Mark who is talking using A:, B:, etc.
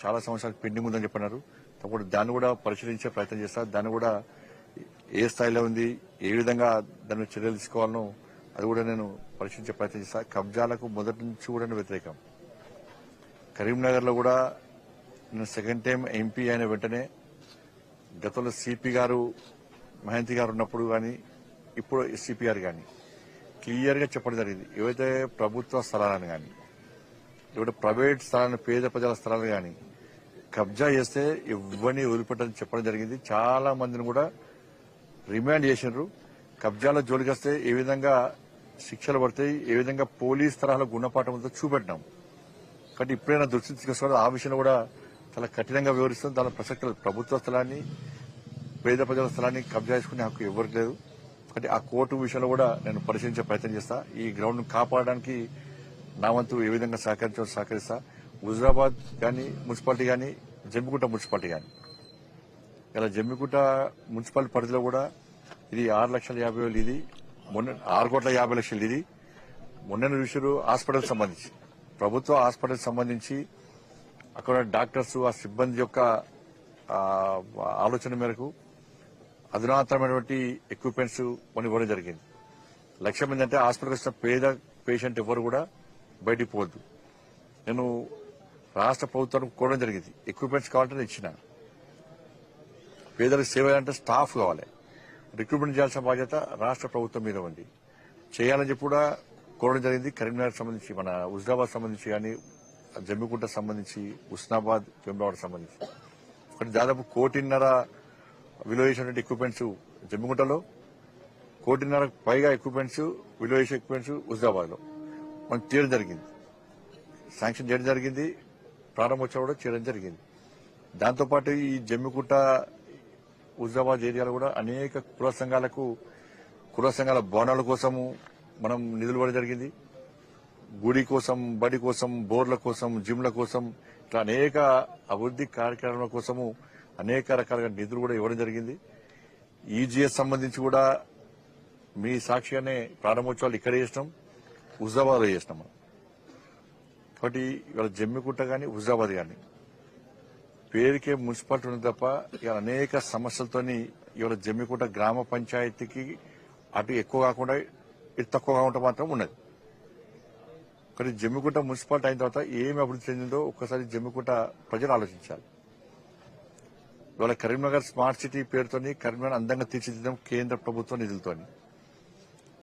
A: చాలా సంవత్సరాలు పెండింగ్ ఉందని చెప్పన్నారు. తప్పుడు దాన్ని కూడా పరిశీలించే ప్రయత్నం చేస్తా. దాన్ని కూడా ఏ స్థాయిలో ఉంది, ఏ విధంగా దాన్ని చర్యలు తీసుకోవాలనో అది కూడా నేను పరిశీలించే ప్రయత్నం చేస్తా. కబ్జాలకు మొదటి నుంచి కూడా వ్యతిరేకం. కరీంనగర్ లో కూడా నేను సెకండ్ టైం ఎంపీ అయిన వెంటనే గతంలో సిపి గారు మహంతి గారు ఉన్నప్పుడు కానీ ఇప్పుడు సిపి గారు కానీ క్లియర్ గా చెప్పడం జరిగింది. ఏవైతే ప్రభుత్వ స్థలాలను కానీ లేకపోతే ప్రైవేట్ స్థలాలను, పేద ప్రజల స్థలాలు కానీ కబ్జా చేస్తే ఇవ్వని వదిలిపెట్టని చెప్పడం జరిగింది. చాలా మందిని కూడా రిమాండ్ చేసినారు. కబ్జాల జోలికి వస్తే ఏ విధంగా శిక్షలు పడతాయి, ఏ విధంగా పోలీస్ తరహాలో గుణపాఠంతో చూపెట్టినాం. కాబట్టి ఇప్పుడైనా దృష్టి తీసుకొస్తారు. ఆ విషయంలో కూడా చాలా కఠినంగా వివరిస్తుంది. దాని ప్రసక్తి లేదు. ప్రభుత్వ స్థలాన్ని, పేద ప్రజల స్థలాన్ని కబ్జా చేసుకునే హక్కు ఎవరికి లేదు. కాబట్టి ఆ కోర్టు విషయంలో కూడా నేను పరిశీలించే ప్రయత్నం చేస్తా. ఈ గ్రౌండ్ ను కాపాడడానికి నా వంతు ఏ విధంగా సహకరిస్తా. హుజరాబాద్ కానీ మున్సిపాలిటీ కానీ, జమ్మికుంట మున్సిపాలిటీ కానీ, ఇలా జమ్మికుంట మున్సిపాలిటీ పరిధిలో కూడా ఇది 6,50,000 ఇది, మొన్న 6,50,00,000 ఇది. మొన్న విషయం హాస్పిటల్ సంబంధించి, ప్రభుత్వ హాస్పిటల్ సంబంధించి అక్కడ డాక్టర్స్, ఆ సిబ్బంది యొక్క ఆలోచన మేరకు అధునాతనమైనటువంటి ఎక్విప్మెంట్స్ కొన్ని ఇవ్వడం జరిగింది. లక్ష్యం ఏంటంటే హాస్పిటల్కి వచ్చిన పేద పేషెంట్ ఎవరు కూడా బయటికి పోవద్దు. నేను రాష్ట్ర ప్రభుత్వానికి కోరడం జరిగింది. ఎక్విప్మెంట్స్ కావాలంటే ఇచ్చిన. పేదలకు సేవ అంటే స్టాఫ్ కావాలి. రిక్రూట్మెంట్ చేయాల్సిన బాధ్యత రాష్ట్ర ప్రభుత్వం మీద ఉంది. చేయాలని చెప్పి కూడా కోరడం జరిగింది. కరీంనగర్ సంబంధించి, మన హుజరాబాద్ సంబంధించి కానీ, జమ్మికుంట సంబంధించి, హుస్నాబాద్, వేములవాడ సంబంధించి ఒకటి దాదాపు 1,50,00,000 విలువ చేసినటువంటి ఎక్విప్మెంట్స్ జమ్మికుంటలో, 1,50,00,000 పైగా ఎక్విప్మెంట్స్ విలువ చేసే ఎక్విప్మెంట్స్ హుజరాబాద్ లో మనకు తీయడం జరిగింది. శాంక్షన్ చేయడం జరిగింది. ప్రారంభోత్సవం కూడా చేయడం జరిగింది. దాంతోపాటు ఈ జమ్మికుంట, హుజరాబాద్ ఏరియాలో కూడా అనేక కుల సంఘాల భవనాల కోసము మనం నిధులు ఇవ్వడం జరిగింది. గుడి కోసం, బడి కోసం, బోర్ల కోసం, జిమ్ల కోసం, ఇట్లా అనేక అభివృద్ది కార్యక్రమాల కోసము అనేక రకాలుగా నిధులు కూడా ఇవ్వడం జరిగింది. ఈజీఎస్ సంబంధించి కూడా మీ సాక్షిగానే ప్రారంభోత్సవాలు ఇక్కడే చేసినాం, హుజరాబాద్ లో చేసినాం. కాబట్టి ఇవాళ జమ్మికుంట కానీ, హుజరాబాద్ కానీ పేరుకే మున్సిపాలిటీ ఉంది తప్ప ఇవాళ అనేక సమస్యలతోని ఇవాళ జమ్మికుంట గ్రామ పంచాయతీకి అటు ఎక్కువ కాకుండా ఇటు తక్కువ కాకుండా మాత్రం ఉన్నది. కానీ జమ్మికుంట మున్సిపాలిటీ అయిన తర్వాత ఏమి అభివృద్ధి చెందిందో ఒక్కసారి జమ్మికుంట ప్రజలు ఆలోచించాలి. ఇవాళ కరీంనగర్ స్మార్ట్ సిటీ పేరుతోని కరీంనగర్ అందంగా తీర్చిదిద్దాం కేంద్ర ప్రభుత్వ నిధులతోని.